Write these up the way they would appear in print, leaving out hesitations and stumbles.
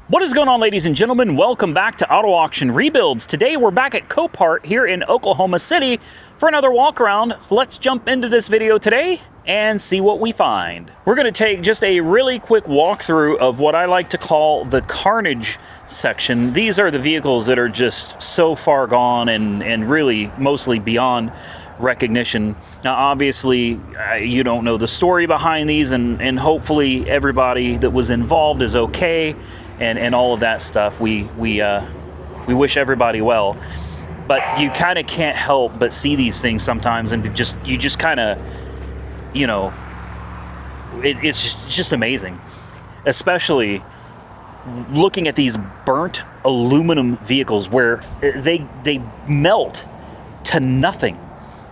What is going on, ladies and gentlemen? Welcome back to Auto Auction Rebuilds. Today we're back at Copart here in Oklahoma City for another walk around. So let's jump into this video today and see what we find. We're going to take just a really quick walkthrough of what I like to call the Carnage section. These are the vehicles that are just so far gone and really mostly beyond recognition. Now obviously you don't know the story behind these, and hopefully everybody that was involved is okay. And all of that stuff. We wish everybody well, but you kind of can't help but see these things sometimes, and you just kind of, you know, it's just amazing, especially looking at these burnt aluminum vehicles where they melt to nothing.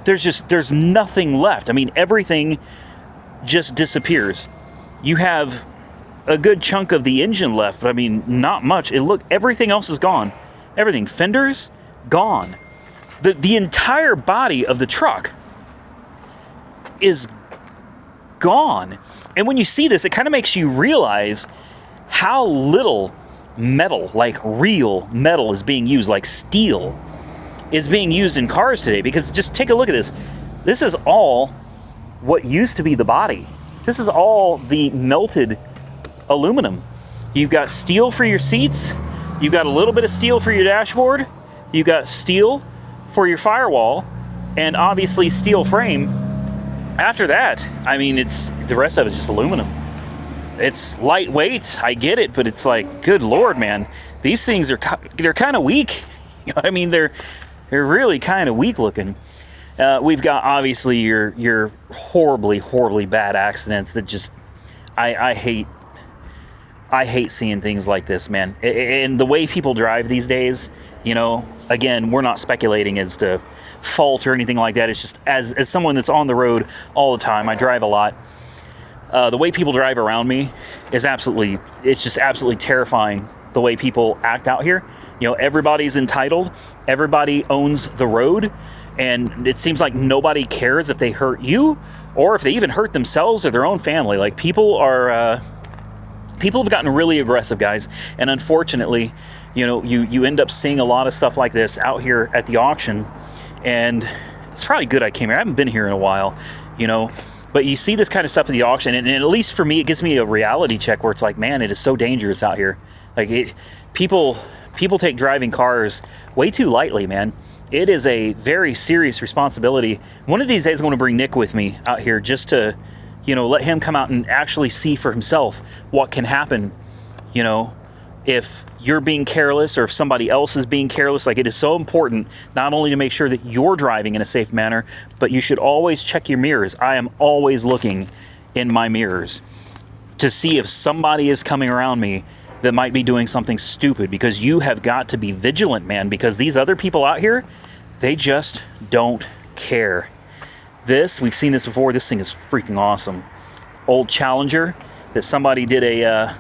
There's nothing left. I mean, everything just disappears. You have a good chunk of the engine left, but I mean, not much. Everything else is gone. Everything, fenders, gone. The entire body of the truck is gone. And when you see this, it kind of makes you realize how little metal, like real metal, is being used, like steel, is being used in cars today. Because just take a look at this. This is all what used to be the body. This is all the melted aluminum. You've got steel for your seats, you've got a little bit of steel for your dashboard, you've got steel for your firewall, and obviously steel frame. After that, I mean, the rest of it's just aluminum. It's lightweight, I get it, but it's like, good Lord, man, these things they're kind of weak. You know what I mean? They're really kind of weak looking. We've got obviously your horribly bad accidents that just I hate seeing things like this, man. And the way people drive these days, you know, again, we're not speculating as to fault or anything like that. It's just as someone that's on the road all the time, I drive a lot. The way people drive around me is it's just absolutely terrifying, the way people act out here. You know, everybody's entitled, everybody owns the road, and it seems like nobody cares if they hurt you or if they even hurt themselves or their own family. Like, people have gotten really aggressive, guys, and unfortunately, you know, you end up seeing a lot of stuff like this out here at the auction, and it's probably good I came here. I haven't been here in a while, you know, but you see this kind of stuff at the auction, and at least for me, it gives me a reality check where it's like, man, it is so dangerous out here. Like, people take driving cars way too lightly, man. It is a very serious responsibility. One of these days, I'm going to bring Nick with me out here just to, you know, let him come out and actually see for himself what can happen, you know, if you're being careless or if somebody else is being careless. Like, it is so important not only to make sure that you're driving in a safe manner, but you should always check your mirrors. I am always looking in my mirrors to see if somebody is coming around me that might be doing something stupid, because you have got to be vigilant, man, because these other people out here, they just don't care. We've seen this before. This thing is freaking awesome. Old Challenger that somebody did a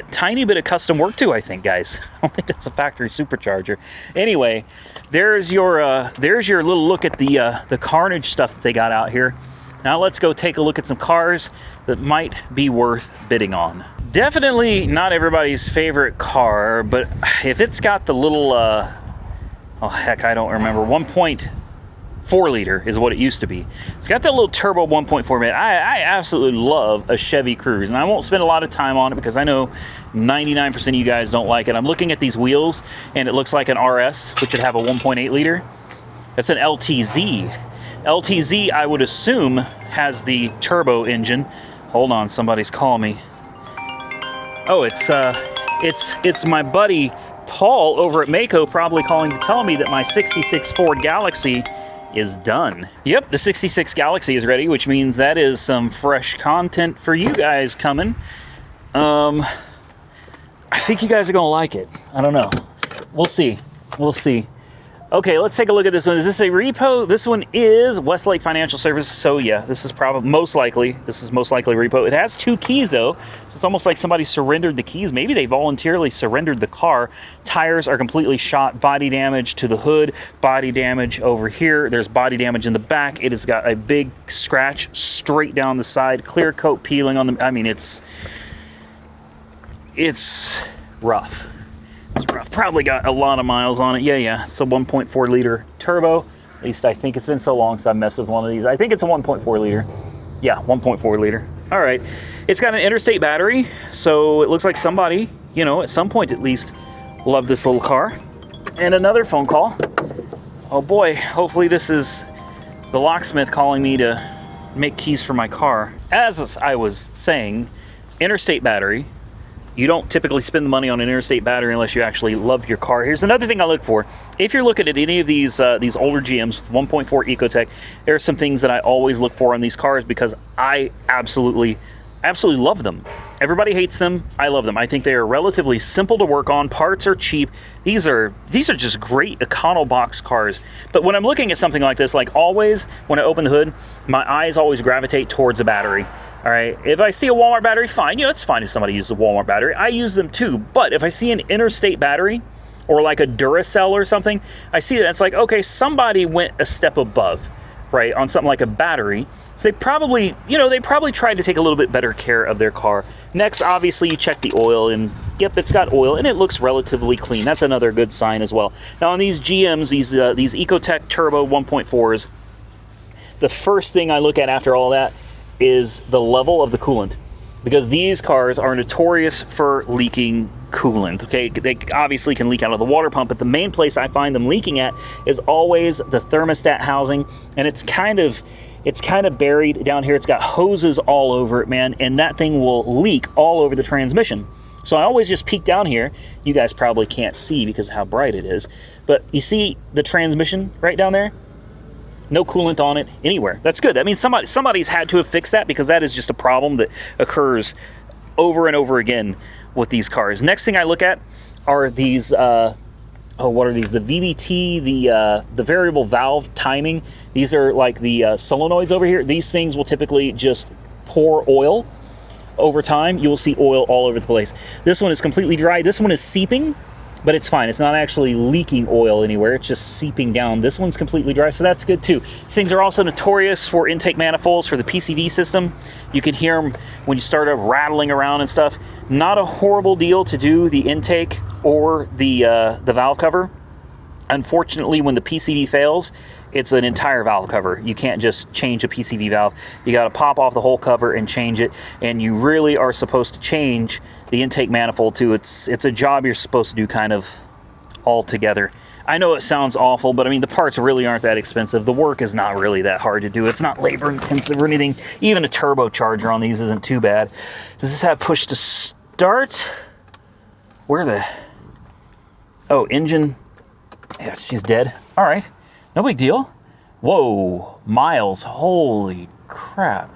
tiny bit of custom work to, I think, guys. I don't think that's a factory supercharger. Anyway, there's your little look at the Carnage stuff that they got out here. Now let's go take a look at some cars that might be worth bidding on. Definitely not everybody's favorite car, but if it's got the little, oh heck, I don't remember, 1.4 liter is what it used to be. It's got that little turbo 1.4, man. I absolutely love a Chevy Cruze, and I won't spend a lot of time on it because I know 99% of you guys don't like it. I'm looking at these wheels, and it looks like an RS, which would have a 1.8 liter. That's an LTZ. LTZ, I would assume, has the turbo engine. Hold on, somebody's calling me. Oh, it's my buddy Paul over at Mako, probably calling to tell me that my 66 Ford Galaxy is done. Yep, the 66 Galaxy is ready, which means that is some fresh content for you guys coming. I think you guys are gonna like it. I don't know. We'll see. Okay, let's take a look at this one. Is this a repo? This one is Westlake Financial Services. So yeah, this is probably most likely repo. It has 2 keys though, so it's almost like somebody surrendered the keys. Maybe they voluntarily surrendered the car. Tires are completely shot. Body damage to the hood. Body damage over here. There's body damage in the back. It has got a big scratch straight down the side. Clear coat peeling on the. I mean, it's it's rough. It's rough. Probably got a lot of miles on it. Yeah. It's a 1.4 liter turbo. At least I think. It's been so long since I messed with one of these. I think it's a 1.4 liter. Yeah, 1.4 liter. All right. It's got an interstate battery, so it looks like somebody, you know, at some point at least, loved this little car. And another phone call. Oh boy, hopefully this is the locksmith calling me to make keys for my car. As I was saying, interstate battery. You don't typically spend the money on an interstate battery unless you actually love your car. Here's another thing I look for. If you're looking at any of these older GMs with 1.4 Ecotec, there are some things that I always look for on these cars because I absolutely love them. Everybody hates them. I love them. I think they are relatively simple to work on. Parts are cheap. These are just great econo box cars. But when I'm looking at something like this, like always, when I open the hood, my eyes always gravitate towards a battery. All right, if I see a Walmart battery, fine. You know, it's fine if somebody uses a Walmart battery. I use them too. But if I see an interstate battery or like a Duracell or something, I see that it's like, okay, somebody went a step above, right, on something like a battery. So they probably tried to take a little bit better care of their car. Next, obviously, you check the oil, and yep, it's got oil, and it looks relatively clean. That's another good sign as well. Now, on these GMs, these Ecotec Turbo 1.4s, the first thing I look at after all that is the level of the coolant, because these cars are notorious for leaking coolant. Okay, they obviously can leak out of the water pump, but the main place I find them leaking at is always the thermostat housing, and it's kind of buried down here. It's got hoses all over it, man, and that thing will leak all over the transmission. So I always just peek down here. You guys probably can't see because of how bright it is, but you see the transmission right down there? No coolant on it anywhere. That's good. That means somebody's had to have fixed that, because that is just a problem that occurs over and over again with these cars. Next thing I look at are these, what are these? The VVT, the variable valve timing. These are like the solenoids over here. These things will typically just pour oil over time. You will see oil all over the place. This one is completely dry. This one is seeping, but it's fine. It's not actually leaking oil anywhere. It's just seeping down. This one's completely dry, so that's good too. These things are also notorious for intake manifolds for the PCV system. You can hear them when you start up rattling around and stuff. Not a horrible deal to do the intake or the valve cover. Unfortunately, when the PCV fails, it's an entire valve cover. You can't just change a PCV valve. You got to pop off the whole cover and change it, and you really are supposed to change the intake manifold too. It's a job you're supposed to do kind of all together. I know it sounds awful, but I mean, the parts really aren't that expensive. The work is not really that hard to do. It's not labor intensive or anything. Even a turbocharger on these isn't too bad. Does this have push to start? Oh, engine. Yeah, she's dead. All right. No big deal. Whoa, miles. Holy crap.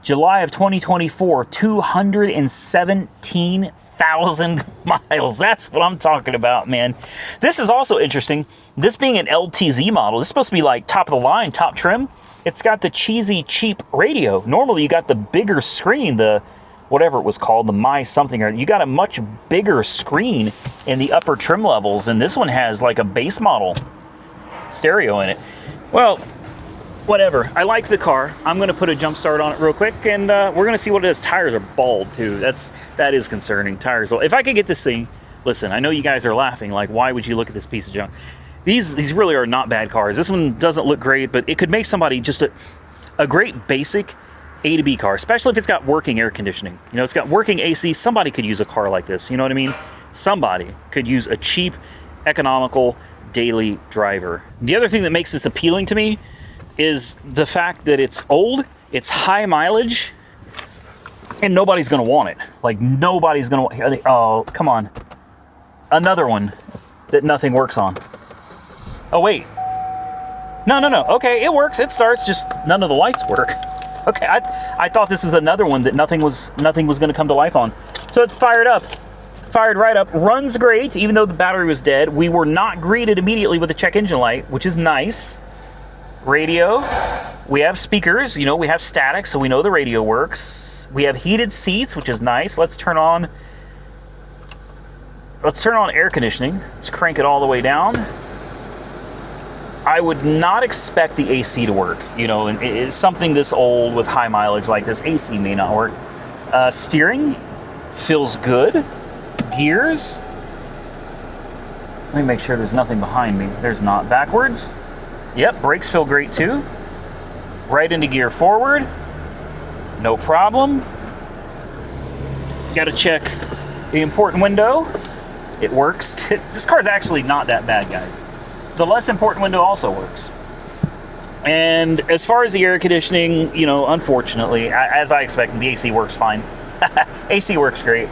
July of 2024, 217,000 miles. That's what I'm talking about, man. This is also interesting. This being an LTZ model, this is supposed to be like top of the line, top trim. It's got the cheesy, cheap radio. Normally, you got the bigger screen, the whatever it was called, the My something, or you got a much bigger screen in the upper trim levels, and this one has like a base model stereo in it. Well, whatever. I like the car. I'm going to put a jump start on it real quick, and we're going to see what it is. Tires are bald too. That is concerning. Tires. If I could get this thing, listen, I know you guys are laughing, like, why would you look at this piece of junk? These really are not bad cars. This one doesn't look great, but it could make somebody just a great basic A to B car, especially if it's got working air conditioning. You know, it's got working AC. Somebody could use a car like this. You know what I mean? Somebody could use a cheap, economical daily driver. The other thing that makes this appealing to me is the fact that it's old, it's high mileage, and nobody's gonna want it. Like, nobody's gonna want it. Oh, come on. Another one that nothing works on. Oh, wait. No. Okay, it works, it starts, just none of the lights work. Okay, I thought this was another one that nothing was gonna come to life on. So it's fired up. Fired right up, runs great, even though the battery was dead. We were not greeted immediately with a check engine light, which is nice. Radio, we have speakers, you know, we have static, so we know the radio works. We have heated seats, which is nice. Let's turn on air conditioning. Let's crank it all the way down. I would not expect the AC to work, you know, and it's something this old with high mileage like this, AC may not work. Steering, Feels good. Gears. Let me make sure there's nothing behind me. There's not. Backwards. Yep, brakes feel great too. Right into gear forward. No problem. Got to check the important window. It works. This car's actually not that bad, guys. The less important window also works. And as far as the air conditioning, you know, unfortunately, as I expected, the AC works fine. AC works great.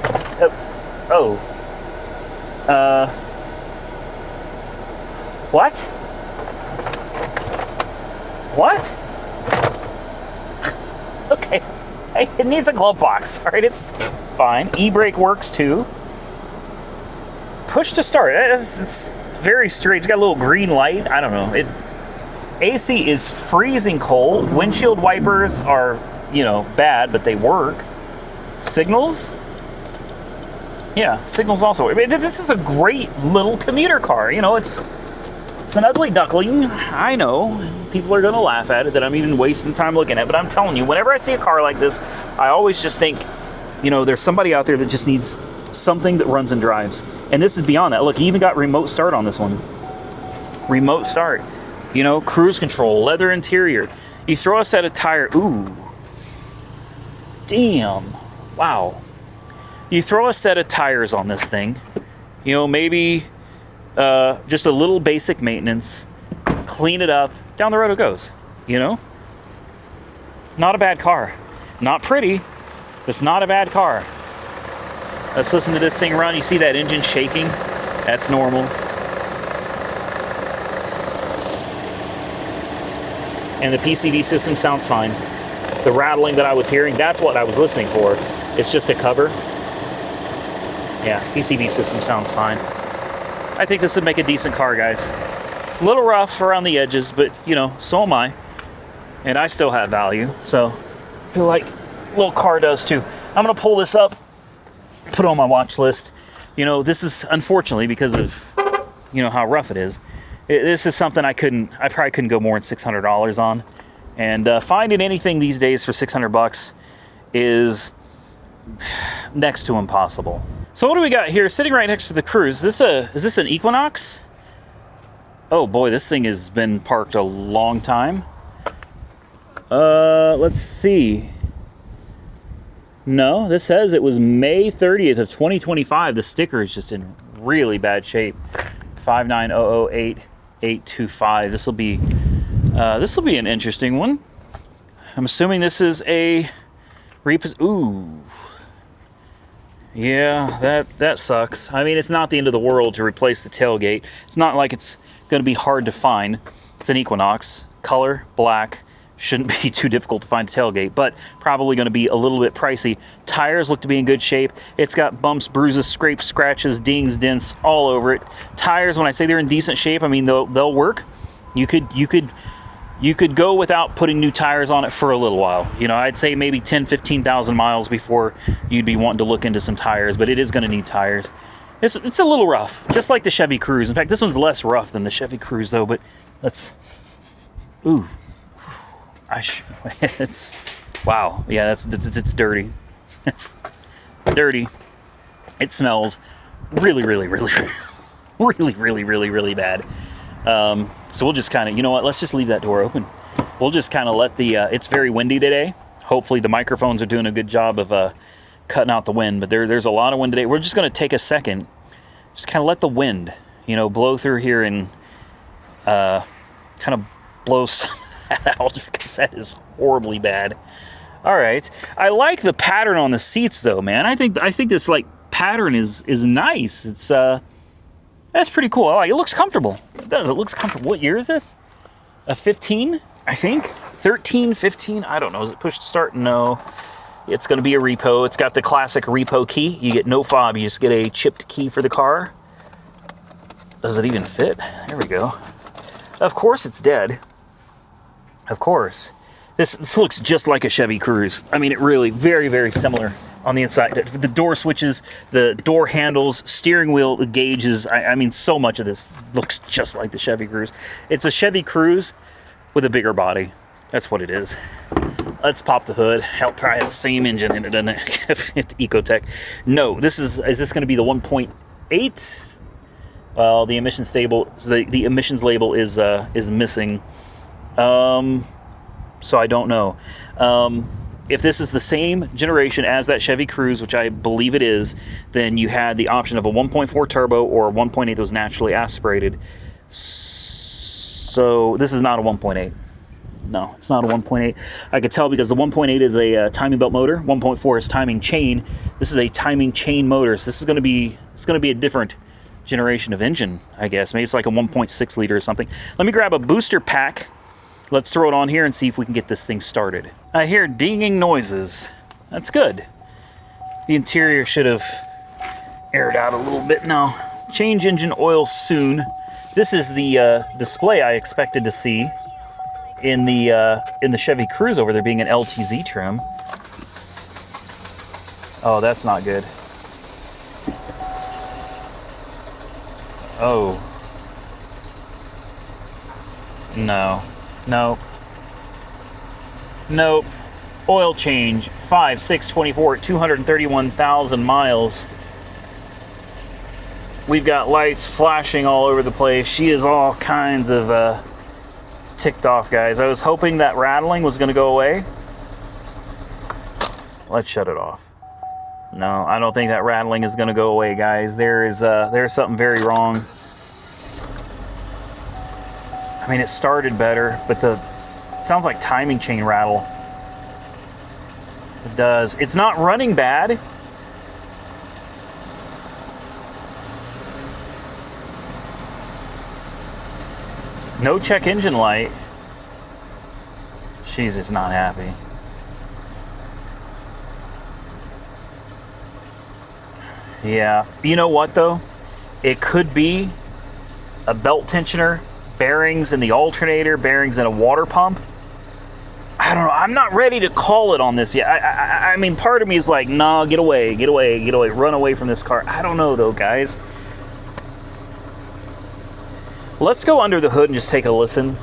What? What? Okay. Hey, it needs a glove box. All right, it's fine. E-brake works too. Push to start. It's very straight. It's got a little green light. I don't know. AC is freezing cold. Windshield wipers are, you know, bad, but they work. Signals? Yeah, signals also. I mean, this is a great little commuter car. You know, it's an ugly duckling. I know. People are going to laugh at it that I'm even wasting time looking at, but I'm telling you, whenever I see a car like this, I always just think, you know, there's somebody out there that just needs something that runs and drives. And this is beyond that. Look, you even got remote start on this one. Remote start. You know, cruise control, leather interior. You throw a set of tire. Ooh. Damn. Wow. You throw a set of tires on this thing. You know, maybe just a little basic maintenance. Clean it up. Down the road it goes. You know? Not a bad car. Not pretty. It's not a bad car. Let's listen to this thing run. You see that engine shaking? That's normal. And the PCV system sounds fine. The rattling that I was hearing, that's what I was listening for. It's just a cover. Yeah, PCV system sounds fine. I think this would make a decent car, guys. A little rough around the edges, but, you know, so am I. And I still have value, so I feel like a little car does too. I'm going to pull this up, put it on my watch list. You know, this is, unfortunately, because of, you know, how rough it is, this is something I probably couldn't go more than $600 on. And finding anything these days for $600 is next to impossible. So what do we got here? Sitting right next to the Cruze. Is this an Equinox? Oh boy, this thing has been parked a long time. Let's see. No, this says it was May 30th of 2025. The sticker is just in really bad shape. 59008-825. This will be an interesting one. I'm assuming this is a ooh. Yeah, that sucks. I mean, it's not the end of the world to replace the tailgate. It's not like it's going to be hard to find. It's an Equinox. Color, black. Shouldn't be too difficult to find the tailgate, but probably going to be a little bit pricey. Tires look to be in good shape. It's got bumps, bruises, scrapes, scratches, dings, dents all over it. Tires, when I say they're in decent shape, I mean they'll work. You could go without putting new tires on it for a little while. You know, I'd say maybe 10,000-15,000 miles before you'd be wanting to look into some tires, but it is going to need tires. It's a little rough, just like the Chevy Cruze. In fact, this one's less rough than the Chevy Cruze, though, but let's... Ooh. It's... Wow. Yeah, it's dirty. It's dirty. It smells really, really, really, really, really, really, really bad. So we'll just kind of, you know what, let's just leave that door open. We'll just kind of let the, it's very windy today. Hopefully the microphones are doing a good job of cutting out the wind, but there's a lot of wind today. We're just going to take a second, just kind of let the wind, you know, blow through here and kind of blow some of that out, because that is horribly bad. All right. I like the pattern on the seats though, man. I think this like pattern is nice. It's, that's pretty cool. I like it. It looks comfortable. It does. It looks comfortable. What year is this? A 15, I think. 13, 15. I don't know. Is it push to start? No. It's going to be a repo. It's got the classic repo key. You get no fob. You just get a chipped key for the car. Does it even fit? There we go. Of course it's dead. Of course. This looks just like a Chevy Cruze. I mean, it really, very, very similar on the inside. The door switches, the door handles, steering wheel gauges. I mean, so much of this looks just like the Chevy Cruze. It's a Chevy Cruze with a bigger body. That's what it is. Let's pop the hood. Hell, probably has the same engine in it, doesn't it? Ecotech. No, this is this going to be the 1.8? Well, the emissions the emissions label is missing. So I don't know. If this is the same generation as that Chevy Cruze, which I believe it is, then you had the option of a 1.4 turbo or a 1.8 that was naturally aspirated. So this is not a 1.8. No, it's not a 1.8. I could tell because the 1.8 is a timing belt motor. 1.4 is timing chain. This is a timing chain motor. So this is going to be a different generation of engine, I guess. Maybe it's like a 1.6 liter or something. Let me grab a booster pack. Let's throw it on here and see if we can get this thing started. I hear dinging noises. That's good. The interior should have aired out a little bit now. Change engine oil soon. This is the display I expected to see in the Chevy Cruze over there being an LTZ trim. Oh, that's not good. Oh. No. Nope. Nope. Oil change. 5/6/24 at 231,000 miles. We've got lights flashing all over the place. She is all kinds of ticked off, guys. I was hoping that rattling was going to go away. Let's shut it off. No, I don't think that rattling is going to go away, guys. There's something very wrong. I mean, it started better, but it sounds like timing chain rattle. It does. It's not running bad. No check engine light. She's just not happy. Yeah. You know what, though? It could be a belt tensioner, bearings in the alternator, bearings in a water pump. I don't know. I'm not ready to call it on this yet. I mean, part of me is like, nah, get away, get away, get away, run away from this car. I don't know, though, guys. Let's go under the hood and just take a listen.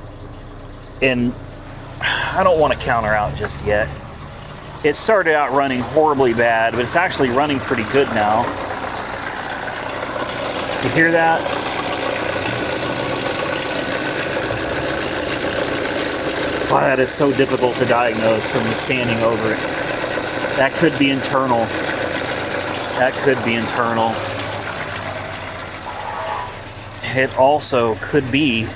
And I don't want to counter out just yet. It started out running horribly bad, but it's actually running pretty good now. You hear that? Wow, that is so difficult to diagnose from standing over it. That could be internal. That could be internal. It also could be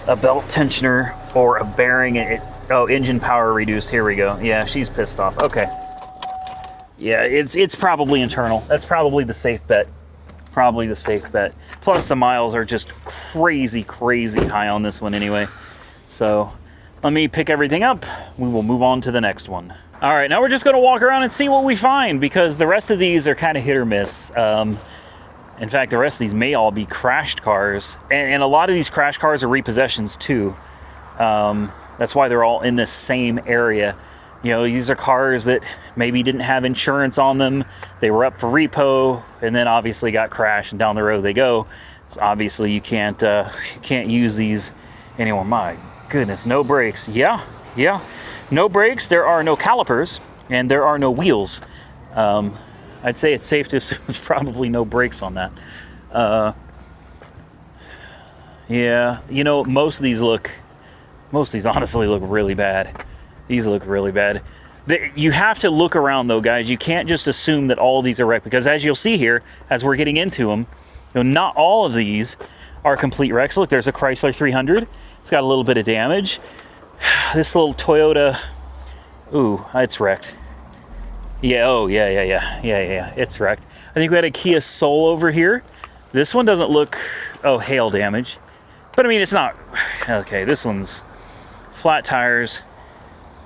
a belt tensioner or a bearing. Oh, engine power reduced. Here we go. Yeah, she's pissed off. Okay. Yeah, it's probably internal. That's probably the safe bet. Probably the safe bet. Plus the miles are just crazy, crazy high on this one anyway. So let me pick everything up. We will move on to the next one. All right, now we're just going to walk around and see what we find because the rest of these are kind of hit or miss. In fact, the rest of these may all be crashed cars. And a lot of these crash cars are repossessions too. That's why they're all in the same area. You know, these are cars that maybe didn't have insurance on them. They were up for repo and then obviously got crashed and down the road they go. So obviously you can't use these anymore. My goodness, no brakes. Yeah, no brakes. There are no calipers and there are no wheels. I'd say it's safe to assume there's probably no brakes on that. Yeah, you know, most of these honestly look really bad. These look really bad. You have to look around though, guys. You can't just assume that all of these are wrecked because as you'll see here, as we're getting into them, you know, not all of these are complete wrecks. Look, there's a Chrysler 300. It's got a little bit of damage. This little Toyota, ooh, it's wrecked. Yeah, oh, yeah, it's wrecked. I think we had a Kia Soul over here. This one doesn't look, oh, hail damage. But I mean, it's not, okay, this one's flat tires,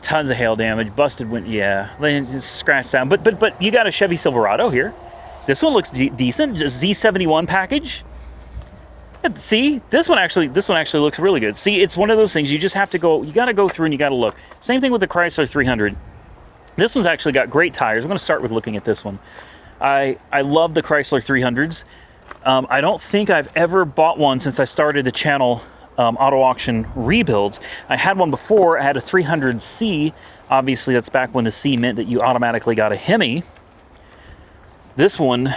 tons of hail damage, busted wind, yeah, it's scratched down. But you got a Chevy Silverado here. This one looks decent, just Z71 package. See, this one actually looks really good. See, it's one of those things you just have to go, you got to go through and you got to look. Same thing with the Chrysler 300. This one's actually got great tires. I'm going to start with looking at this one. I love the Chrysler 300s. I don't think I've ever bought one since I started the channel auto auction rebuilds. I had one before. I had a 300C. Obviously, that's back when the C meant that you automatically got a Hemi. This one,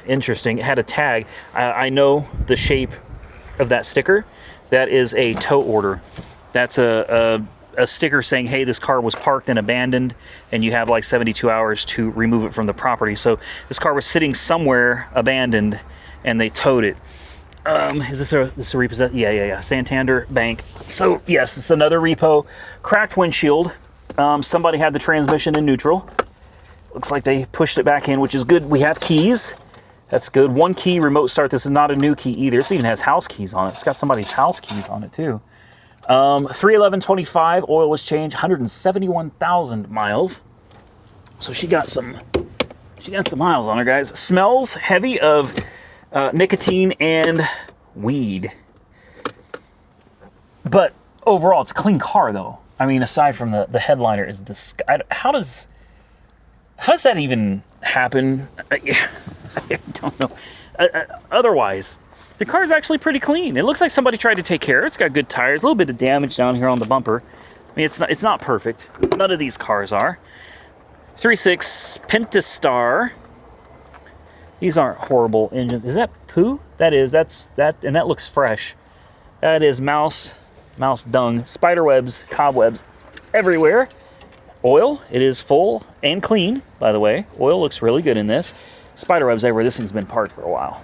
interesting, it had a tag. I know the shape of that sticker. That is a tow order. That's a sticker saying, hey, this car was parked and abandoned, and you have like 72 hours to remove it from the property. So this car was sitting somewhere abandoned, and they towed it. Is this a repossessed? Yeah. Santander Bank. So yes, it's another repo. Cracked windshield. Somebody had the transmission in neutral. Looks like they pushed it back in, which is good. We have keys. That's good. One key remote start. This is not a new key either. This even has house keys on it. It's got somebody's house keys on it too. 31125. Oil was changed. 171,000 miles. So she got some miles on her, guys. Smells heavy of nicotine and weed. But overall, it's a clean car, though. I mean, aside from the headliner is how does that even happen? I don't know. Otherwise, the car is actually pretty clean. It looks like somebody tried to take care of it. It's got good tires. A little bit of damage down here on the bumper. I mean, it's not perfect. None of these cars are. 3.6 Pentastar. These aren't horrible engines. Is that poo? That is. That's that, and that looks fresh. That is mouse dung, spider webs, cobwebs everywhere. Oil, it is full and clean, by the way. Oil looks really good in this. Spider webs everywhere. This thing's been parked for a while.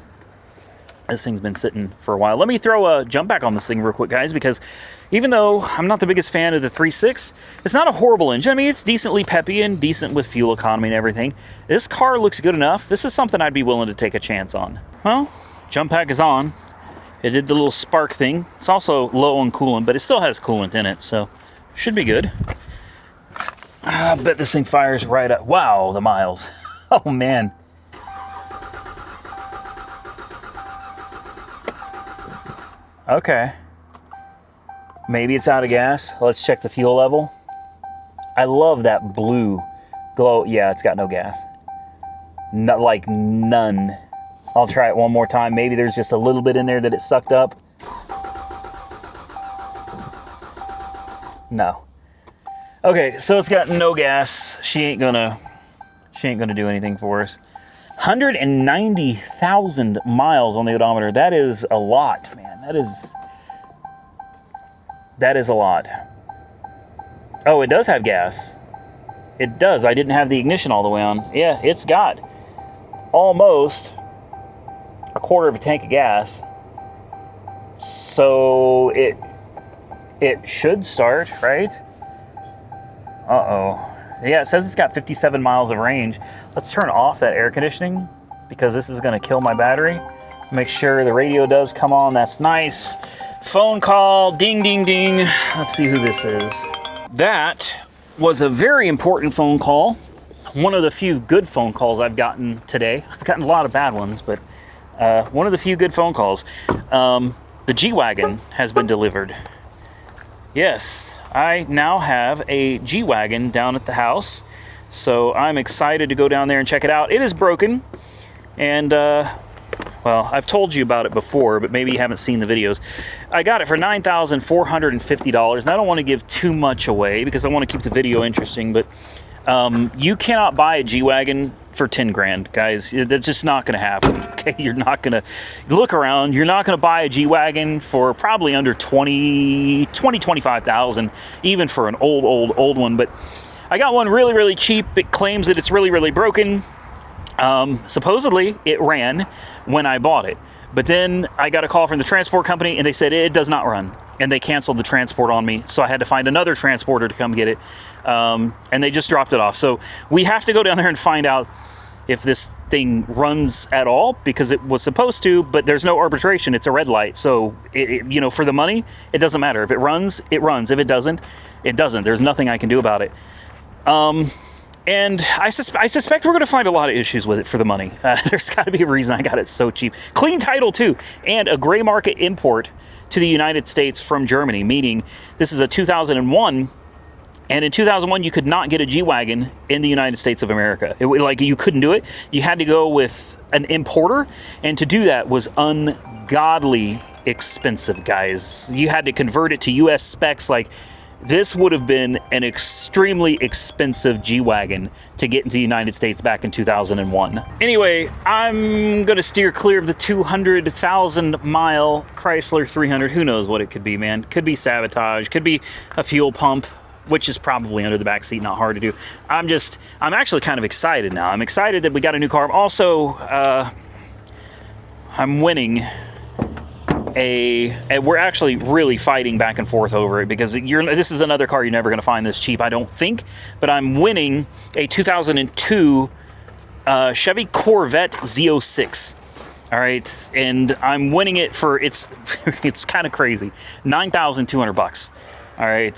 This thing's been sitting for a while. Let me throw a jump back on this thing real quick, guys, because even though I'm not the biggest fan of the 3.6, it's not a horrible engine. I mean, it's decently peppy and decent with fuel economy and everything. This car looks good enough. This is something I'd be willing to take a chance on. Well, jump pack is on. It did the little spark thing. It's also low on coolant, but it still has coolant in it, so should be good. I bet this thing fires right up. Wow, the miles. Oh, man. Okay. Maybe it's out of gas. Let's check the fuel level. I love that blue glow. Yeah, it's got no gas. Not like none. I'll try it one more time. Maybe there's just a little bit in there that it sucked up. No. Okay, so it's got no gas. She ain't gonna do anything for us. 190,000 miles on the odometer. That is a lot, man. That is a lot. Oh, it does have gas. It does. I didn't have the ignition all the way on. Yeah, it's got almost a quarter of a tank of gas. So it should start, right? Uh-oh. Yeah, it says it's got 57 miles of range. Let's turn off that air conditioning because this is going to kill my battery. Make sure the radio does come on. That's nice. Phone call. Ding, ding, ding. Let's see who this is. That was a very important phone call. One of the few good phone calls I've gotten today. I've gotten a lot of bad ones, but one of the few good phone calls. The G-Wagon has been delivered. Yes, I now have a G-Wagon down at the house, so I'm excited to go down there and check it out. It is broken, and well, I've told you about it before, but maybe you haven't seen the videos. I got it for $9,450, and I don't want to give too much away because I want to keep the video interesting, but you cannot buy a G-Wagon for 10 grand, guys. That's just not going to happen. Okay, you're not going to look around. You're not going to buy a G-Wagon for probably under 25,000, even for an old one. But I got one really, really cheap. It claims that it's really, really broken. Supposedly it ran when I bought it, but then I got a call from the transport company and they said it does not run, and they canceled the transport on me. So I had to find another transporter to come get it. And they just dropped it off. So we have to go down there and find out if this thing runs at all, because it was supposed to, but there's no arbitration. It's a red light. So, you know, for the money, it doesn't matter. If it runs, it runs. If it doesn't, it doesn't. There's nothing I can do about it. And I suspect we're going to find a lot of issues with it for the money. There's got to be a reason I got it so cheap. Clean title, too, and a gray market import to the United States from Germany, meaning this is a 2001. And in 2001, you could not get a G-Wagon in the United States of America. You couldn't do it. You had to go with an importer. And to do that was ungodly expensive, guys. You had to convert it to US specs. Like, this would have been an extremely expensive G-Wagon to get into the United States back in 2001. Anyway, I'm gonna steer clear of the 200,000 mile Chrysler 300. Who knows what it could be, man? Could be sabotage, could be a fuel pump, which is probably under the back seat, not hard to do. I'm actually kind of excited now. I'm excited that we got a new car. Also, I'm winning and we're actually really fighting back and forth over it, because this is another car you're never going to find this cheap, I don't think, but I'm winning a 2002 Chevy Corvette Z06. All right, and I'm winning it for it's kind of crazy, $9,200. All right,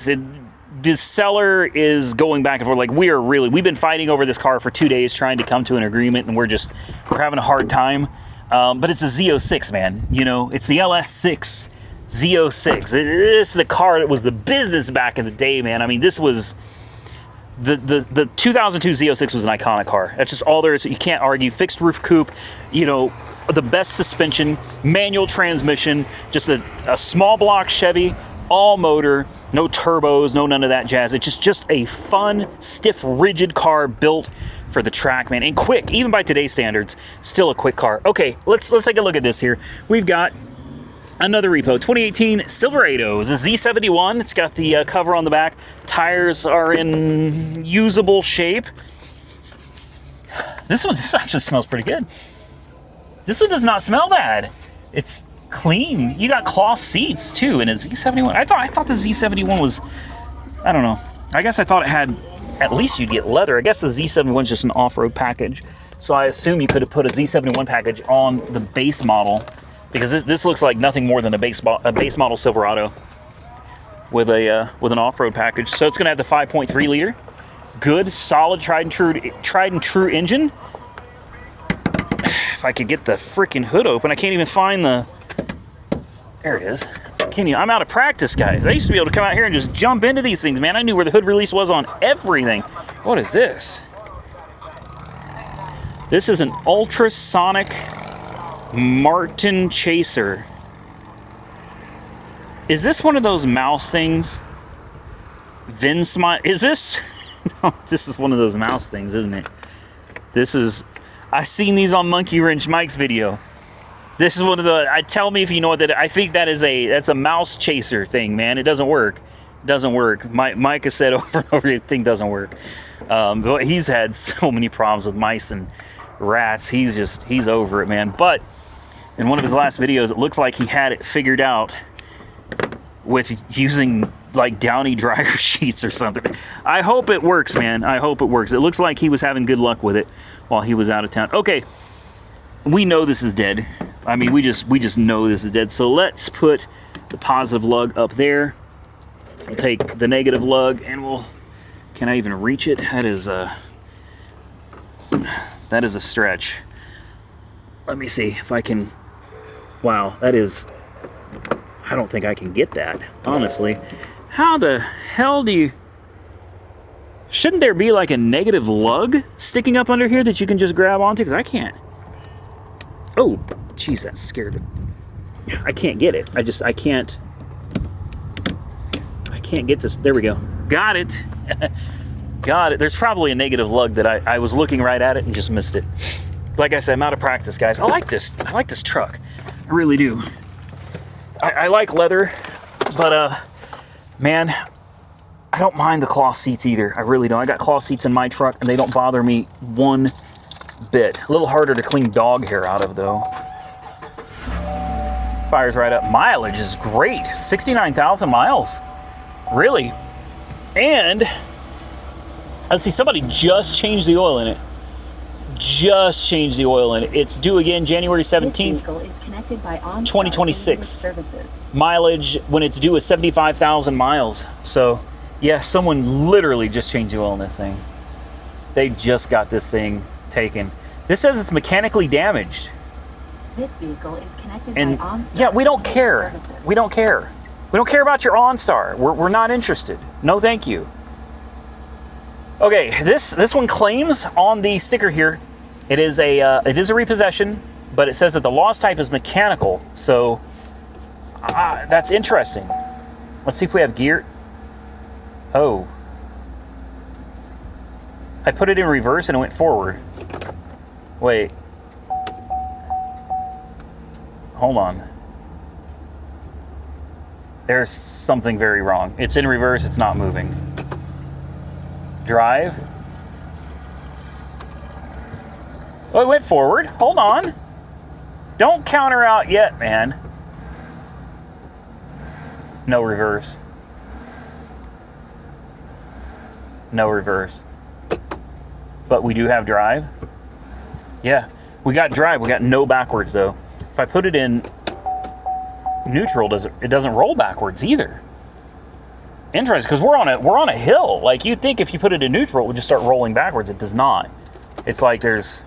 the seller is going back and forth. Like, we've been fighting over this car for 2 days, trying to come to an agreement, and we're having a hard time. But it's a Z06, man. You know, it's the LS6 Z06. This is the car that was the business back in the day, man. I mean, this was the 2002 Z06 was an iconic car. That's just all there is. You can't argue. Fixed roof coupe, you know, the best suspension, manual transmission, just a small block Chevy, all motor, no turbos, no none of that jazz. It's just a fun, stiff, rigid car built for the track, man, and quick. Even by today's standards, still a quick car. Okay, let's take a look at this here. We've got another repo, 2018 Silverado. It's a Z71. It's got the cover on the back. Tires are in usable shape. This actually smells pretty good. This one does not smell bad. It's clean. You got cloth seats too in a Z71. I thought the Z71 was, I don't know. I guess I thought it had, at least you'd get leather. I guess the Z71 is just an off-road package. So I assume you could have put a Z71 package on the base model, because this looks like nothing more than a base model Silverado with an off-road package. So it's going to have the 5.3 liter, good, solid, tried and true engine. If I could get the freaking hood open, I can't even find the. There it is. I'm out of practice, guys. I used to be able to come out here and just jump into these things, man. I knew where the hood release was on everything. What is this? This is an ultrasonic Martin Chaser. Is this one of those mouse things? Is this? No, this is one of those mouse things, isn't it? This is. I've seen these on Monkey Wrench Mike's video. This is one of the. Tell me if you know what that. I think that's a mouse chaser thing, man. It doesn't work. It doesn't work. Mike has said over and over, the thing doesn't work. But he's had so many problems with mice and rats. He's over it, man. But in one of his last videos, it looks like he had it figured out with using like Downy dryer sheets or something. I hope it works, man. I hope it works. It looks like he was having good luck with it while he was out of town. Okay, we know this is dead. I mean, we just know this is dead. So let's put the positive lug up there. We'll take the negative lug and can I even reach it? That is a stretch. Let me see if I can. Wow, that is. I don't think I can get that, honestly. How the hell do you. Shouldn't there be like a negative lug sticking up under here that you can just grab onto? Because I can't. Oh, jeez, that scared me. I can't get it. I can't get this. There we go. Got it. Got it. There's probably a negative lug that I was looking right at it and just missed it. Like I said, I'm out of practice, guys. I like this truck. I really do. I like leather, but man, I don't mind the cloth seats either. I really don't. I got cloth seats in my truck, and they don't bother me one bit. A little harder to clean dog hair out of, though. Fires right up. Mileage is great. 69,000 miles. Really. And let's see, somebody just changed the oil in it. Just changed the oil in it. It's due again January 17th, 2026. Mileage when it's due is 75,000 miles. So, yeah, someone literally just changed the oil in this thing. They just got this thing taken. This says it's mechanically damaged. This vehicle is connected and by OnStar. Yeah, we don't care. Services. We don't care. We don't care about your OnStar. We're not interested. No, thank you. Okay, this one claims on the sticker here, it is a repossession, but it says that the loss type is mechanical. So That's interesting. Let's see if we have gear. Oh. I put it in reverse and it went forward. Wait. Hold on. There's something very wrong. It's in reverse, it's not moving. Drive. Oh, it went forward. Hold on. Don't counter out yet, man. No reverse. No reverse. But we do have drive. Yeah, we got drive. We got no backwards though. If I put it in neutral, it doesn't roll backwards either. Interesting, because we're on a hill. Like, you'd think if you put it in neutral, it would just start rolling backwards. It does not. It's like there's,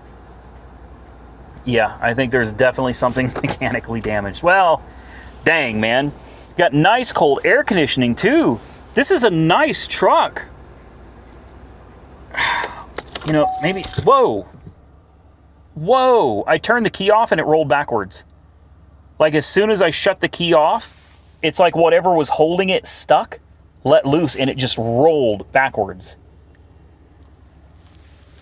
yeah, I think there's definitely something mechanically damaged. Well, dang, man. Got nice cold air conditioning too. This is a nice truck. You know, maybe, whoa. Whoa, I turned the key off and it rolled backwards. Like, as soon as I shut the key off, it's like whatever was holding it stuck, let loose, and it just rolled backwards.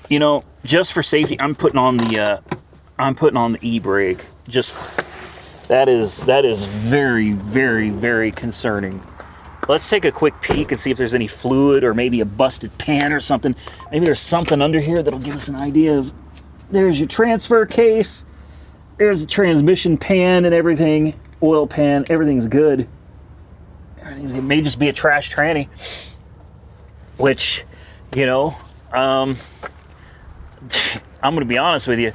You know, just for safety, I'm putting on the e-brake. Just, that is very, very, very concerning. Let's take a quick peek and see if there's any fluid or maybe a busted pan or something. Maybe there's something under here that'll give us an idea of. There's your transfer case. There's a transmission pan and everything. Oil pan. Everything's good. It may just be a trash tranny. Which, you know, I'm going to be honest with you.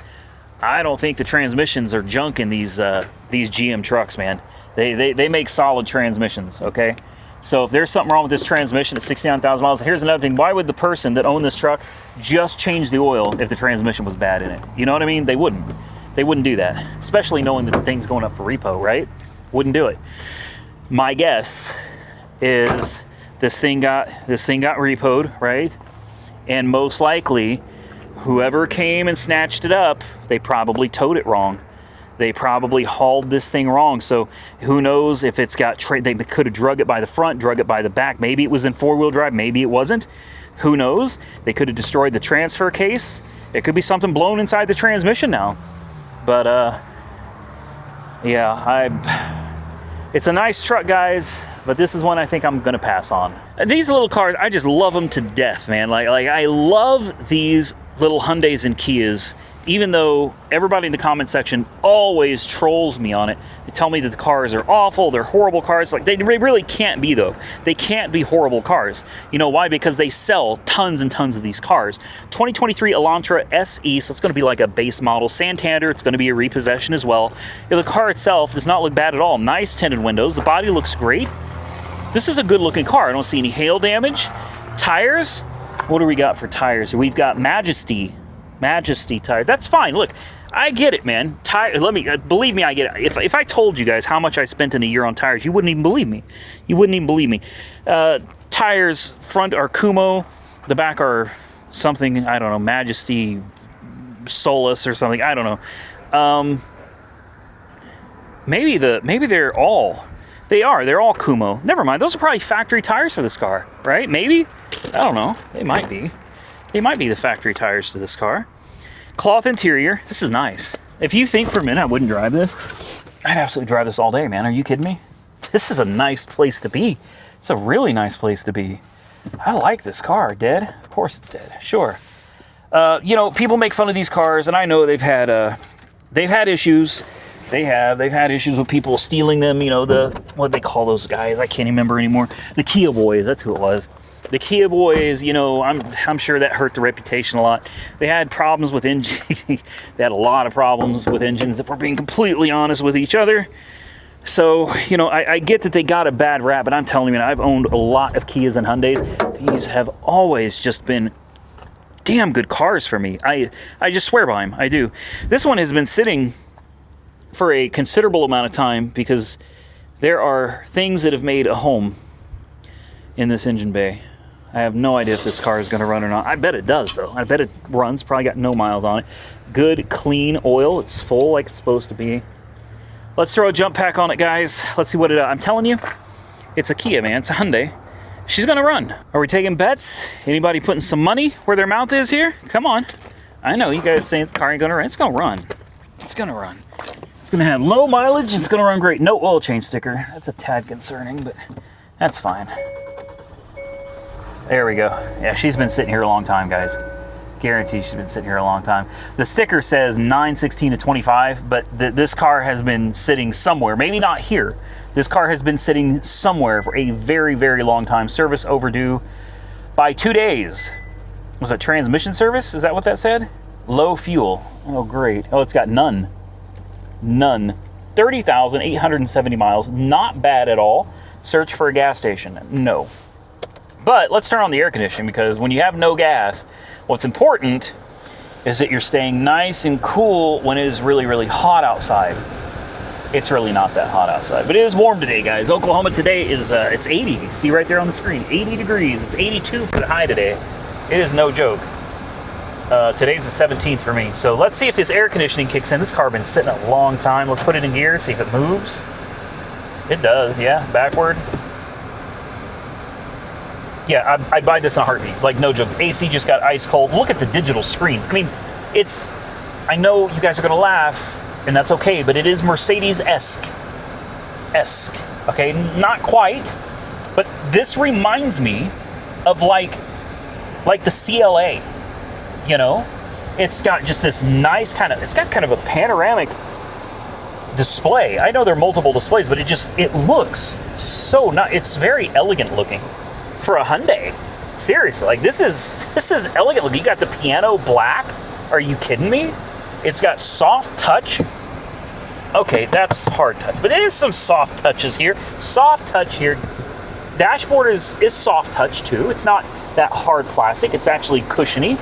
I don't think the transmissions are junk in these GM trucks, man. They make solid transmissions, okay? So if there's something wrong with this transmission at 69,000 miles, here's another thing. Why would the person that owned this truck just change the oil if the transmission was bad in it? You know what I mean? They wouldn't. They wouldn't do that, especially knowing that the thing's going up for repo, right? Wouldn't do it. My guess is this thing got repoed, right? And most likely, whoever came and snatched it up, they probably towed it wrong. They probably hauled this thing wrong. So who knows if it's got, they could have drug it by the front, drug it by the back. Maybe it was in four-wheel drive. Maybe it wasn't. Who knows? They could have destroyed the transfer case. It could be something blown inside the transmission now. But, yeah, it's a nice truck, guys. But this is one I think I'm going to pass on. And these little cars, I just love them to death, man. Like I love these little Hyundais and Kias, even though everybody in the comment section always trolls me on it. They tell me that the cars are awful, they're horrible cars. Like, they really can't be, though. They can't be horrible cars. You know why? Because they sell tons and tons of these cars. 2023 Elantra SE, so it's going to be like a base model. Santander, it's going to be a repossession as well. The car itself does not look bad at all. Nice tinted windows. The body looks great. This is a good-looking car. I don't see any hail damage. Tires, what do we got for tires? We've got Majesty tire. That's fine. Look, I get it, man. Believe me, I get it. If I told you guys how much I spent in a year on tires, you wouldn't even believe me. You wouldn't even believe me. Tires, front are Kumo, the back are something, I don't know, Majesty Solus or something. I don't know. Maybe they're all. They're all Kumo. Never mind. Those are probably factory tires for this car, right? Maybe. I don't know. They might be. They might be the factory tires to this car. Cloth interior. This is nice. If you think for a minute I wouldn't drive this, I'd absolutely drive this all day, man. Are you kidding me? This is a nice place to be. It's a really nice place to be. I like this car. Dead? Of course it's dead. Sure. You know, people make fun of these cars, and I know they've had issues. They've had issues with people stealing them. You know, what they call those guys? I can't remember anymore. The Kia boys. That's who it was. The Kia boys, you know, I'm sure that hurt the reputation a lot. They had problems with engines. They had a lot of problems with engines, if we're being completely honest with each other. So, you know, I get that they got a bad rap, but I'm telling you, man, I've owned a lot of Kias and Hyundais. These have always just been damn good cars for me. I just swear by them. I do. This one has been sitting for a considerable amount of time because there are things that have made a home in this engine bay. I have no idea if this car is going to run or not. I bet it does, though. I bet it runs. Probably got no miles on it. Good, clean oil. It's full like it's supposed to be. Let's throw a jump pack on it, guys. Let's see what it I'm telling you, it's a Kia, man. It's a Hyundai. She's gonna run. Are we taking bets? Anybody putting some money where their mouth is here? Come on. I know you guys saying the car ain't gonna run. It's gonna run. It's gonna run. It's gonna have low mileage. It's gonna run great. No oil change sticker. That's a tad concerning, but that's fine. There we go. Yeah, she's been sitting here a long time, guys. Guarantee she's been sitting here a long time. The sticker says 9/16 to 25, but this car has been sitting somewhere. Maybe not here. This car has been sitting somewhere for a very, very long time. Service overdue by 2 days. Was it transmission service? Is that what that said? Low fuel. Oh, great. Oh, it's got none. None. 30,870 miles. Not bad at all. Search for a gas station. No. But let's turn on the air conditioning, because when you have no gas, what's important is that you're staying nice and cool when it is really, really hot outside. It's really not that hot outside, but it is warm today, guys. Oklahoma today is, it's 80. See right there on the screen, 80 degrees. It's 82 for the high today. It is no joke. Today's the 17th for me. So let's see if this air conditioning kicks in. This car has been sitting a long time. Let's put it in gear, see if it moves. It does, yeah, backward. Yeah, I'd buy this in a heartbeat. Like, no joke. AC just got ice cold. Look at the digital screens. I mean, I know you guys are going to laugh, and that's okay, but it is Mercedes-esque. Okay? Not quite, but this reminds me of like the CLA, you know? It's got just this nice it's got kind of a panoramic display. I know there are multiple displays, but it looks so nice. It's very elegant looking for a Hyundai. Seriously, like this is elegant looking. You got the piano black. Are you kidding me? It's got soft touch. Okay, that's hard touch, but there's some soft touches here. Soft touch here. Dashboard is soft touch too. It's not that hard plastic. It's actually cushiony.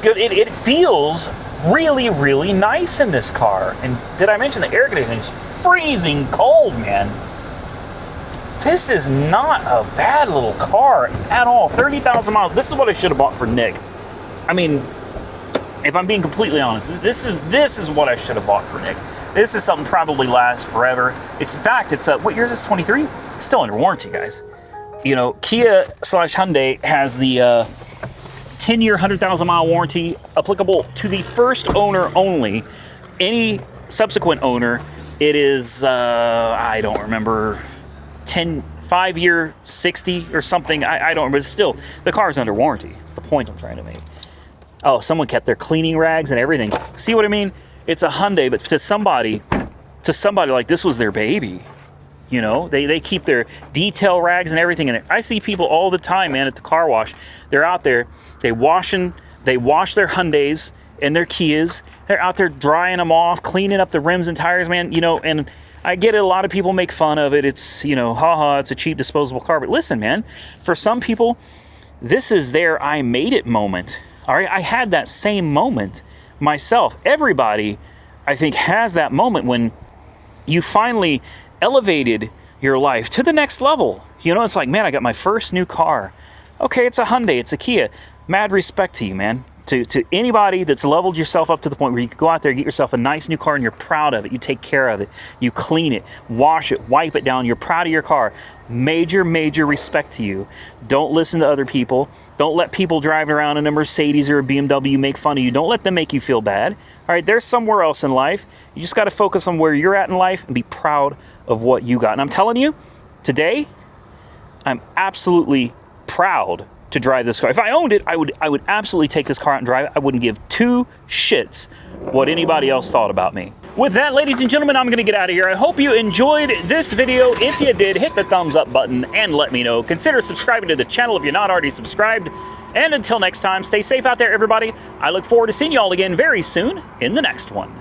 Good. It feels really, really nice in this car. And did I mention the air conditioning is freezing cold, man? This is not a bad little car at all. 30,000 miles. This is what I should have bought for Nick. I mean, if I'm being completely honest, this is what I should have bought for Nick. This is something probably lasts forever. In fact, it's what year is this? 23? It's still under warranty, guys. You know, Kia/Hyundai has the 10-year, 100,000-mile warranty applicable to the first owner only. Any subsequent owner, it is I don't remember. 5-year, 60 or something. I don't remember. But still, the car is under warranty. It's the point I'm trying to make. Oh, someone kept their cleaning rags and everything. See what I mean? It's a Hyundai, but to somebody like this was their baby. You know, they keep their detail rags and everything in it. I see people all the time, man, at the car wash. They're out there, they wash their Hyundais and their Kias. They're out there drying them off, cleaning up the rims and tires, man. You know, and I get it, a lot of people make fun of it. It's, you know, haha, it's a cheap disposable car. But listen, man, for some people, this is their I made it moment. All right, I had that same moment myself. Everybody, I think, has that moment when you finally elevated your life to the next level. You know, it's like, man, I got my first new car. Okay, it's a Hyundai, it's a Kia. Mad respect to you, man. To anybody that's leveled yourself up to the point where you can go out there and get yourself a nice new car and you're proud of it. You take care of it. You clean it, wash it, wipe it down. You're proud of your car. Major, major respect to you. Don't listen to other people. Don't let people driving around in a Mercedes or a BMW make fun of you. Don't let them make you feel bad. All right, there's somewhere else in life. You just got to focus on where you're at in life and be proud of what you got. And I'm telling you, today, I'm absolutely proud to drive this car. If I owned it, I would absolutely take this car out and drive it. I wouldn't give two shits what anybody else thought about me. With that, ladies and gentlemen, I'm gonna get out of here. I hope you enjoyed this video. If you did, hit the thumbs up button and let me know. Consider subscribing to the channel if you're not already subscribed. And until next time, stay safe out there, everybody. I look forward to seeing you all again very soon in the next one.